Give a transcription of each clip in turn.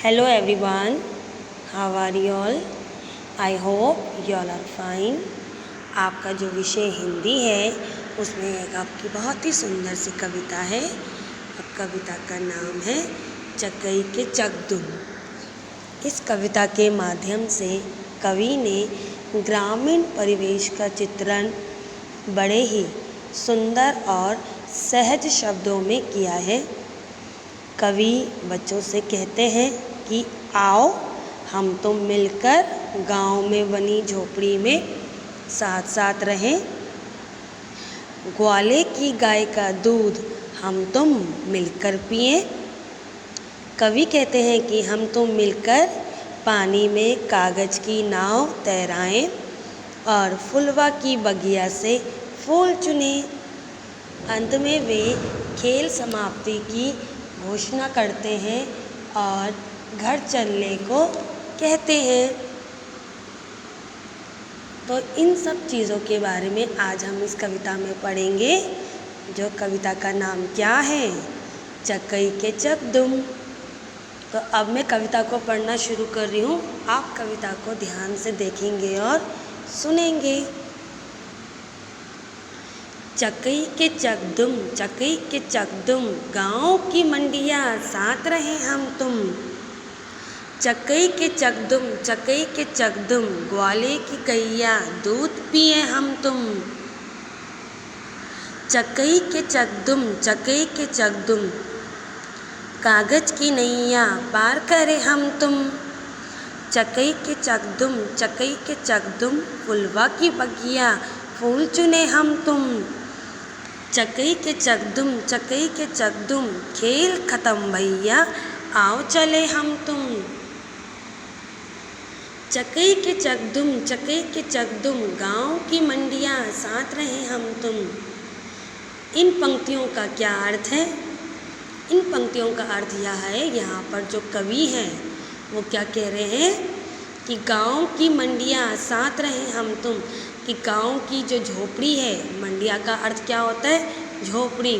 Hello everyone, how are you all? I hope you all are fine. आपका जो विषय हिंदी है उसमें एक आपकी बहुत ही सुंदर सी कविता है और कविता का नाम है चकई के चकदुम। इस कविता के माध्यम से कवि ने ग्रामीण परिवेश का चित्रण बड़े ही सुंदर और सहज शब्दों में किया है। कवि बच्चों से कहते हैं कि आओ हम तुम मिलकर गांव में बनी झोपड़ी में साथ साथ रहें। ग्वाले की गाय का दूध हम तुम मिलकर पिएं। कवि कहते हैं कि हम तुम मिलकर पानी में कागज़ की नाव तैराएं और फुलवा की बगिया से फूल चुनें। अंत में वे खेल समाप्ति की घोषणा करते हैं और घर चलने को कहते हैं। तो इन सब चीज़ों के बारे में आज हम इस कविता में पढ़ेंगे, जो कविता का नाम क्या है, चकई के चकदुम। तो अब मैं कविता को पढ़ना शुरू कर रही हूँ। आप कविता को ध्यान से देखेंगे और सुनेंगे। चकई के चकदुम, चकई के चकदुम, गाँव की मंडियाँ साथ रहे हम तुम। चकई के चकदुम, चकई के चकदुम, ग्वाले की गैया दूध पिए हम तुम। चकई के चकदुम, चकई के चकदुम, कागज़ की नैया पार करे हम तुम। चकई के चकदुम, चकई के चकदुम, फुलवा की बगिया फूल चुने हम तुम। चकई के चकदुम, चकई के चकदुम, खेल खत्म भैया आओ चले हम तुम। चकई के चकदुम, चकई के चकदुम, गाँव की मंडियाँ साथ रहे हम तुम। इन पंक्तियों का क्या अर्थ है? इन पंक्तियों का अर्थ यह है, यहाँ पर जो कवि हैं वो क्या कह रहे हैं कि गाँव की मंडियाँ साथ रहे हम तुम, कि गांव की जो झोपड़ी है, मंडिया का अर्थ क्या होता है? झोपड़ी।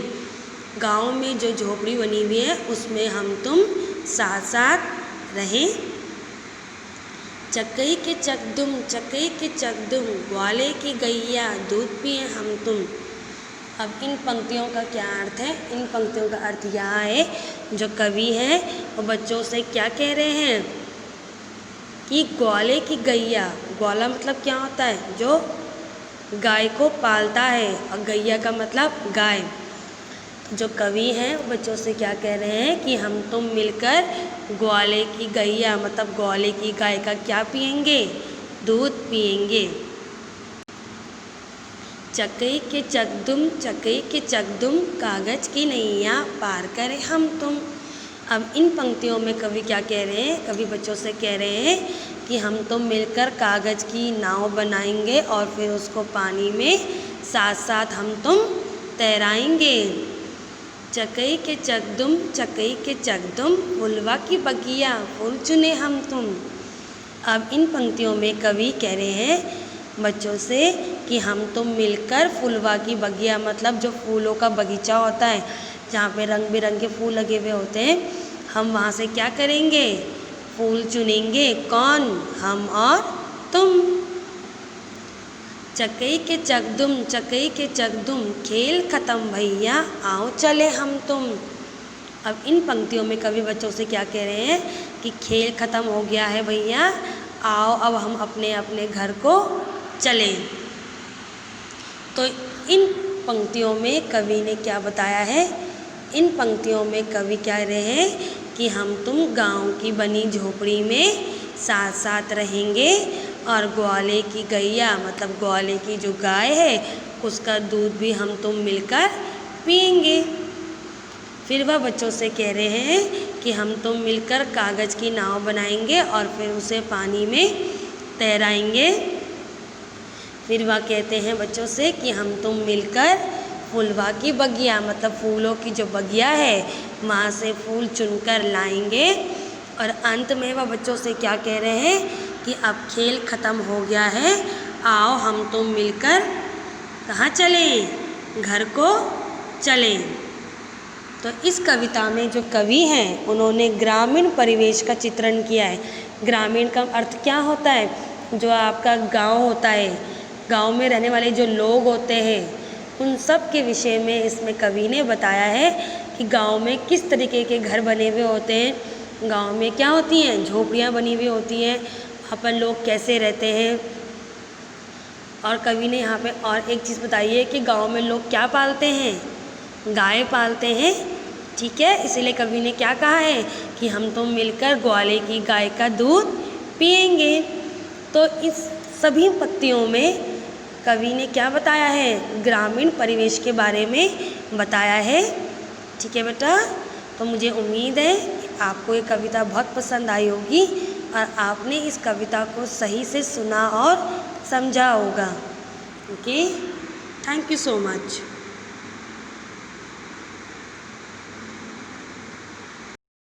गांव में जो झोपड़ी बनी हुई है उसमें हम तुम साथ साथ रहें। चकई के चकदुम, चकई के चकदुम, ग्वाले की गैया दूध पिए हम तुम। अब इन पंक्तियों का क्या अर्थ है? इन पंक्तियों का अर्थ यह है, जो कवि हैं वो बच्चों से क्या कह रहे हैं कि ग्वाले की गैया, ग्वाला मतलब क्या होता है? जो गाय को पालता है, और गैया का मतलब गाय। जो कवि हैं वो बच्चों से क्या कह रहे हैं कि हम तुम मिलकर ग्वाले की गैया मतलब ग्वाले की गाय का क्या पिएंगे? दूध पिएंगे। चकई के चकदुम, चकई के चकदुम, कागज़ की नैया पार करे हम तुम। अब इन पंक्तियों में कवि क्या कह रहे हैं? कवि बच्चों से कह रहे हैं कि हम तुम मिलकर कागज़ की नाव बनाएंगे और फिर उसको पानी में साथ साथ हम तुम तैराएंगे। चकई के चकदुम, चकई के चकदुम, फुलवा की बगिया फूल चुने हम तुम। अब इन पंक्तियों में कवि कह रहे हैं बच्चों से कि हम तुम मिलकर फुलवा की बगिया मतलब जो फूलों का बगीचा होता है, जहाँ पे रंग बिरंगे फूल लगे हुए होते हैं, हम वहाँ से क्या करेंगे? फूल चुनेंगे। कौन? हम और तुम। चकई के चकदुम, चकई के चकदुम, खेल खत्म भैया आओ चले हम तुम। अब इन पंक्तियों में कवि बच्चों से क्या कह रहे हैं कि खेल खत्म हो गया है भैया, आओ अब हम अपने अपने घर को चलें। तो इन पंक्तियों में कवि ने क्या बताया है? इन पंक्तियों में कवि कह रहे हैं कि हम तुम गांव की बनी झोपड़ी में साथ साथ रहेंगे और ग्वाले की गैया मतलब ग्वाले की जो गाय है उसका दूध भी हम तुम मिलकर पिएंगे। फिर वह बच्चों से कह रहे हैं कि हम तुम मिलकर कागज़ की नाव बनाएंगे और फिर उसे पानी में तैराएंगे। फिर वह कहते हैं बच्चों से कि हम तुम मिलकर फुलवा की बगिया मतलब फूलों की जो बगिया है वहाँ से फूल चुनकर लाएंगे। और अंत में वह बच्चों से क्या कह रहे हैं कि अब खेल ख़त्म हो गया है, आओ हम तुम मिलकर कहाँ चलें? घर को चलें। तो इस कविता में जो कवि हैं उन्होंने ग्रामीण परिवेश का चित्रण किया है। ग्रामीण का अर्थ क्या होता है? जो आपका गांव होता है, गांव में रहने वाले जो लोग होते हैं उन सब के विषय में इसमें कवि ने बताया है कि गांव में किस तरीके के घर बने हुए होते हैं, गांव में क्या होती हैं, झोपड़ियाँ बनी हुई होती हैं, वहाँ पर लोग कैसे रहते हैं। और कवि ने यहाँ पे और एक चीज़ बताई है कि गांव में लोग क्या पालते हैं, गाय पालते हैं। ठीक है, इसीलिए कवि ने क्या कहा है कि हम तो मिलकर ग्वाले की गाय का दूध पिएंगे। तो इस सभी पंक्तियों में कवि ने क्या बताया है, ग्रामीण परिवेश के बारे में बताया है। ठीक है बेटा, तो मुझे उम्मीद है कि आपको ये कविता बहुत पसंद आई होगी और आपने इस कविता को सही से सुना और समझा होगा। Okay, thank you so much.